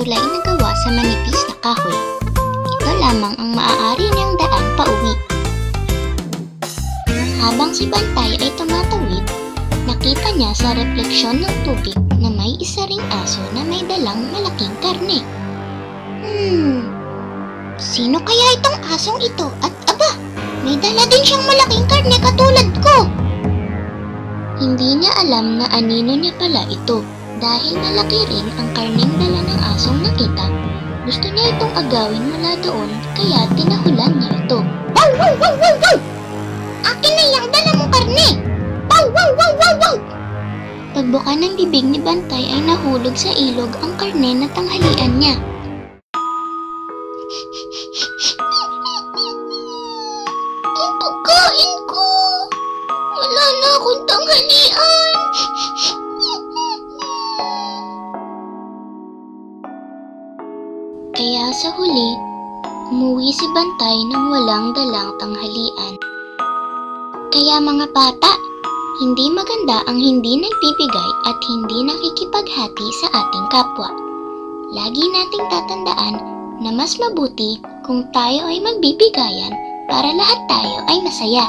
tulay na gawa sa manipis na kahoy. Ito lamang ang maaari niyang daan pauwi. Habang si Bantay ay tumatawid, nakita niya sa refleksyon ng tubig na may isa ring aso na may dalang malaking karne. Sino kaya itong asong ito? At aba, may dala din siyang malaking karne katulad ko. Hindi niya alam na anino niya pala ito dahil malaki rin ang karneng dala ng asong nakita. Gusto niya itong agawin mula doon kaya tinahulan niya ito. Wow! Wow! Wow! Wow! Wow! Akin na yung dala mong karne! Wow! Wow! Wow! Wow! Wow! Pagbuka ng bibig ni Bantay ay nahulog sa ilog ang karne na tanghalian niya. Ang pagkain ko! Wala na akong tanghalian! Kaya sa huli, umuwi si Bantay nang walang dalang tanghalian. Kaya mga bata, hindi maganda ang hindi nagbibigay at hindi nakikipaghati sa ating kapwa. Lagi nating tatandaan na mas mabuti kung tayo ay magbibigayan para lahat tayo ay masaya.